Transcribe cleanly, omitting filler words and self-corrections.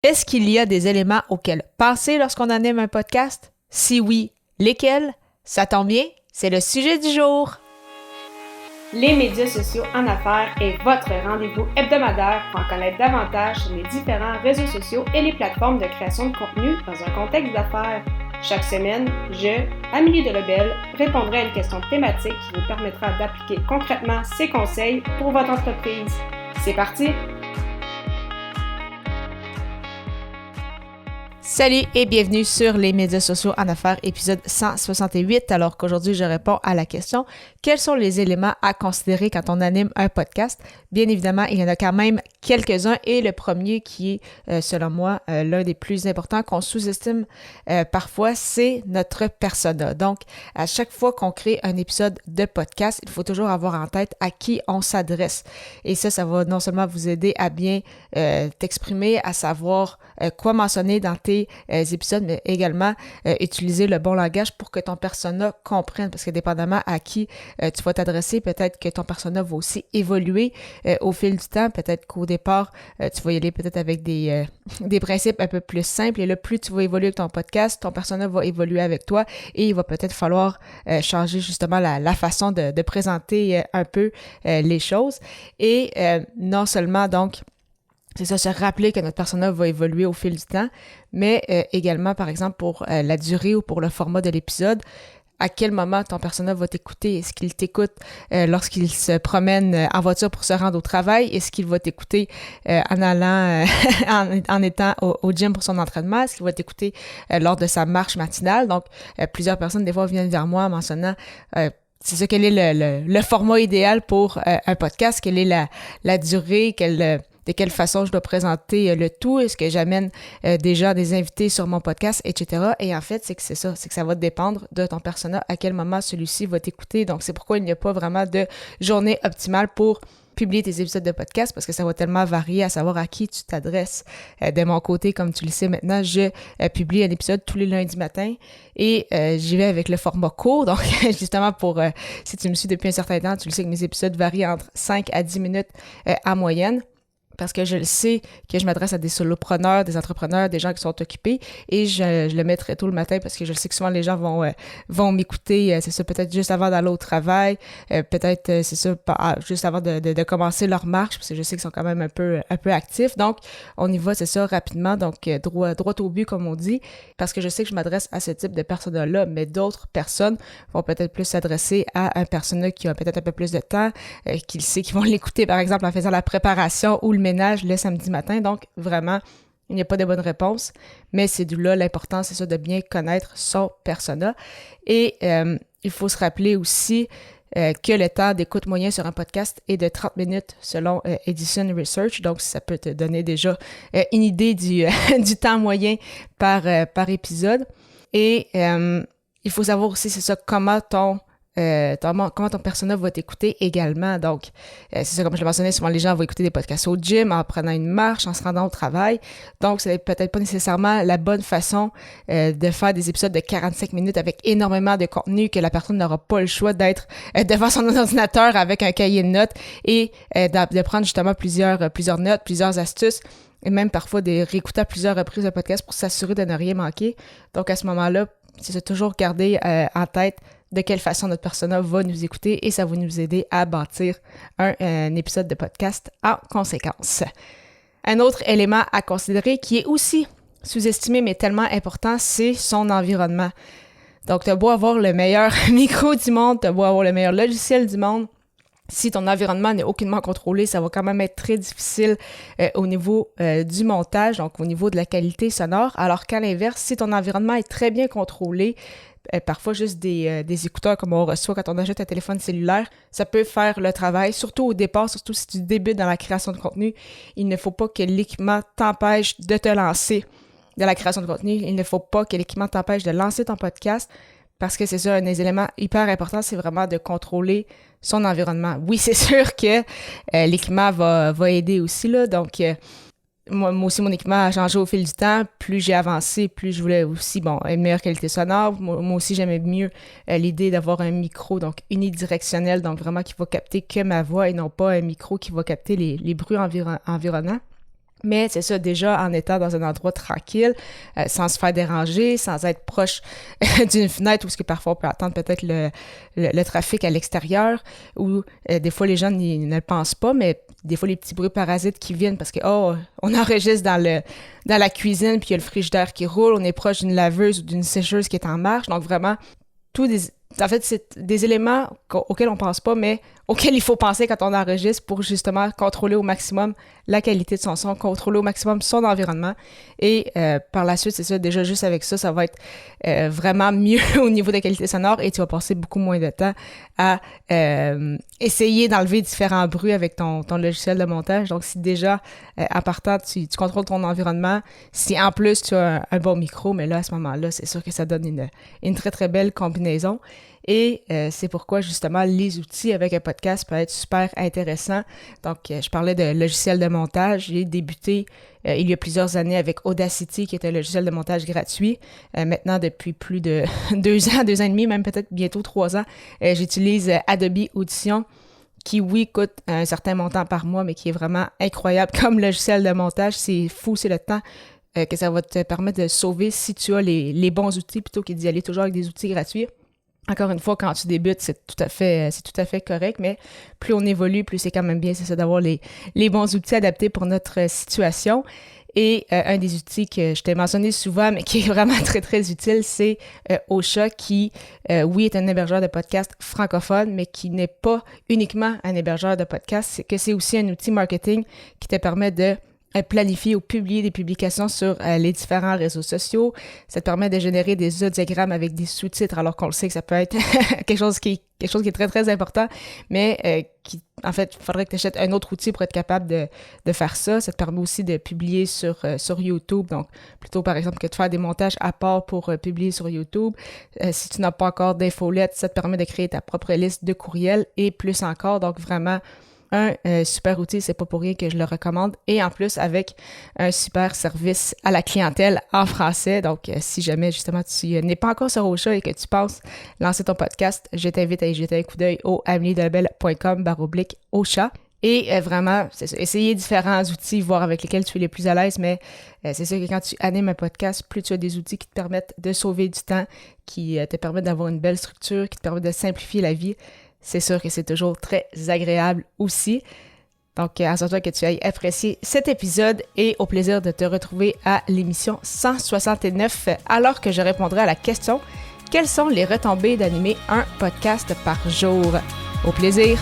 Est-ce qu'il y a des éléments auxquels penser lorsqu'on anime un podcast? Si oui, lesquels? Ça tombe bien, c'est le sujet du jour! Les médias sociaux en affaires est votre rendez-vous hebdomadaire pour en connaître davantage sur les différents réseaux sociaux et les plateformes de création de contenu dans un contexte d'affaires. Chaque semaine, je, Amélie Delebel, répondrai à une question thématique qui vous permettra d'appliquer concrètement ces conseils pour votre entreprise. C'est parti! Salut et bienvenue sur les médias sociaux en affaires, épisode 168, alors qu'aujourd'hui je réponds à la question « Quels sont les éléments à considérer quand on anime un podcast? » Bien évidemment, il y en a quand même quelques-uns et le premier qui est, selon moi, l'un des plus importants qu'on sous-estime parfois, c'est notre persona. Donc, à chaque fois qu'on crée un épisode de podcast, il faut toujours avoir en tête à qui on s'adresse. Et ça va non seulement vous aider à bien t'exprimer, à savoir quoi mentionner dans tes épisodes, mais également utiliser le bon langage pour que ton persona comprenne, parce que dépendamment à qui tu vas t'adresser, peut-être que ton persona va aussi évoluer au fil du temps, peut-être qu'au départ, tu vas y aller peut-être avec des principes un peu plus simples, et là, plus tu vas évoluer avec ton podcast, ton persona va évoluer avec toi, et il va peut-être falloir changer justement la façon de présenter un peu les choses, et non seulement donc c'est ça, se rappeler que notre persona va évoluer au fil du temps, mais également, par exemple, pour la durée ou pour le format de l'épisode, à quel moment ton persona va t'écouter? Est-ce qu'il t'écoute lorsqu'il se promène en voiture pour se rendre au travail? Est-ce qu'il va t'écouter en allant, en étant au gym pour son entraînement? Est-ce qu'il va t'écouter lors de sa marche matinale? Donc, plusieurs personnes, des fois, viennent vers moi en mentionnant c'est ça, quel est le format idéal pour un podcast? Quelle est la durée? De quelle façon je dois présenter le tout? Est-ce que j'amène déjà des invités sur mon podcast, etc. Et en fait, c'est que ça va dépendre de ton persona, à quel moment celui-ci va t'écouter. Donc, c'est pourquoi il n'y a pas vraiment de journée optimale pour publier tes épisodes de podcast, parce que ça va tellement varier à savoir à qui tu t'adresses. De mon côté, comme tu le sais maintenant, je publie un épisode tous les lundis matins et j'y vais avec le format court. Donc, justement, si tu me suis depuis un certain temps, tu le sais que mes épisodes varient entre 5 à 10 minutes en moyenne. Parce que je le sais que je m'adresse à des solopreneurs, des entrepreneurs, des gens qui sont occupés, et je le mets très tôt le matin parce que je le sais que souvent les gens vont m'écouter, c'est ça, peut-être juste avant d'aller au travail, peut-être, c'est ça, juste avant de commencer leur marche, parce que je sais qu'ils sont quand même un peu actifs. Donc, on y va, c'est ça, rapidement, donc droit au but, comme on dit, parce que je sais que je m'adresse à ce type de persona-là, mais d'autres personnes vont peut-être plus s'adresser à un persona qui a peut-être un peu plus de temps, qui sait qu'ils vont l'écouter, par exemple, en faisant la préparation ou le ménage le samedi matin. Donc, vraiment, il n'y a pas de bonne réponse, mais c'est d'où là l'important, c'est ça, de bien connaître son persona. Et il faut se rappeler aussi que le temps d'écoute moyen sur un podcast est de 30 minutes selon Edison Research. Donc, ça peut te donner déjà une idée du temps moyen par épisode. Et il faut savoir aussi, c'est ça, comment ton persona va t'écouter également. Donc, c'est ça, comme je l'ai mentionné, souvent les gens vont écouter des podcasts au gym, en prenant une marche, en se rendant au travail. Donc, c'est peut-être pas nécessairement la bonne façon de faire des épisodes de 45 minutes avec énormément de contenu, que la personne n'aura pas le choix d'être devant son ordinateur avec un cahier de notes et de prendre justement plusieurs notes, plusieurs astuces, et même parfois de réécouter à plusieurs reprises le podcast pour s'assurer de ne rien manquer. Donc, à ce moment-là, c'est de toujours garder en tête de quelle façon notre persona va nous écouter, et ça va nous aider à bâtir un épisode de podcast en conséquence. Un autre élément à considérer qui est aussi sous-estimé mais tellement important, c'est son environnement. Donc, t'as beau avoir le meilleur micro du monde, t'as beau avoir le meilleur logiciel du monde, si ton environnement n'est aucunement contrôlé, ça va quand même être très difficile au niveau du montage, donc au niveau de la qualité sonore, alors qu'à l'inverse, si ton environnement est très bien contrôlé, parfois juste des écouteurs comme on reçoit quand on achète un téléphone cellulaire, ça peut faire le travail, surtout au départ, surtout si tu débutes dans la création de contenu. Il ne faut pas que l'équipement t'empêche de te lancer dans la création de contenu. Il ne faut pas que l'équipement t'empêche de lancer ton podcast, parce que c'est ça, un des éléments hyper importants, c'est vraiment de contrôler son environnement. Oui, c'est sûr que l'équipement va aider aussi, là, donc moi aussi, mon équipement a changé au fil du temps. Plus j'ai avancé, plus je voulais aussi, une meilleure qualité sonore. Moi aussi, j'aimais mieux l'idée d'avoir un micro, donc unidirectionnel, donc vraiment qui va capter que ma voix et non pas un micro qui va capter les bruits environnants. Mais c'est ça, déjà en étant dans un endroit tranquille, sans se faire déranger, sans être proche d'une fenêtre où ce que parfois on peut attendre peut-être le trafic à l'extérieur, ou des fois les gens ne le pensent pas, mais des fois les petits bruits parasites qui viennent parce que on enregistre dans la cuisine puis il y a le frigidaire qui roule, on est proche d'une laveuse ou d'une sécheuse qui est en marche, donc vraiment en fait, c'est des éléments auxquels on pense pas, mais auxquels il faut penser quand on enregistre pour justement contrôler au maximum la qualité de son son, contrôler au maximum son environnement. Et par la suite, c'est ça, déjà juste avec ça, ça va être vraiment mieux au niveau de la qualité sonore et tu vas passer beaucoup moins de temps à essayer d'enlever différents bruits avec ton logiciel de montage. Donc, si déjà, en partant, tu contrôles ton environnement, si en plus tu as un bon micro, mais là, à ce moment-là, c'est sûr que ça donne une très, très belle combinaison. Et c'est pourquoi, justement, les outils avec un podcast peuvent être super intéressants. Donc, je parlais de logiciel de montage. J'ai débuté il y a plusieurs années avec Audacity, qui est un logiciel de montage gratuit. Maintenant, depuis plus de 2 ans et demi, même peut-être bientôt 3 ans, j'utilise Adobe Audition, qui, oui, coûte un certain montant par mois, mais qui est vraiment incroyable comme logiciel de montage. C'est fou, c'est le temps que ça va te permettre de sauver si tu as les bons outils, plutôt que d'y aller toujours avec des outils gratuits. Encore une fois, quand tu débutes, c'est tout à fait correct, mais plus on évolue, plus c'est quand même bien, c'est ça, d'avoir les bons outils adaptés pour notre situation. Et un des outils que je t'ai mentionné souvent, mais qui est vraiment très, très utile, c'est Ocha, qui, oui, est un hébergeur de podcast francophone, mais qui n'est pas uniquement un hébergeur de podcast, c'est aussi un outil marketing qui te permet de planifier ou publier des publications sur les différents réseaux sociaux. Ça te permet de générer des audiogrammes avec des sous-titres, alors qu'on le sait que ça peut être quelque chose qui est très, très important, mais en fait, il faudrait que tu achètes un autre outil pour être capable de faire ça. Ça te permet aussi de publier sur YouTube, donc plutôt, par exemple, que de faire des montages à part pour publier sur YouTube. Si tu n'as pas encore d'infolette, ça te permet de créer ta propre liste de courriels et plus encore, donc vraiment un super outil, c'est pas pour rien que je le recommande, et en plus avec un super service à la clientèle en français. Donc si jamais justement tu n'es pas encore sur Ocha et que tu penses lancer ton podcast, je t'invite à y jeter un coup d'œil au ameliedelbel.com/Ocha. Et vraiment, c'est ça, essayer différents outils, voir avec lesquels tu es le plus à l'aise, mais c'est sûr que quand tu animes un podcast, plus tu as des outils qui te permettent de sauver du temps, qui te permettent d'avoir une belle structure, qui te permettent de simplifier la vie, c'est sûr que c'est toujours très agréable aussi. Donc, assure-toi que tu aies apprécié cet épisode et au plaisir de te retrouver à l'émission 169, alors que je répondrai à la question « Quelles sont les retombées d'animer un podcast par jour? » Au plaisir!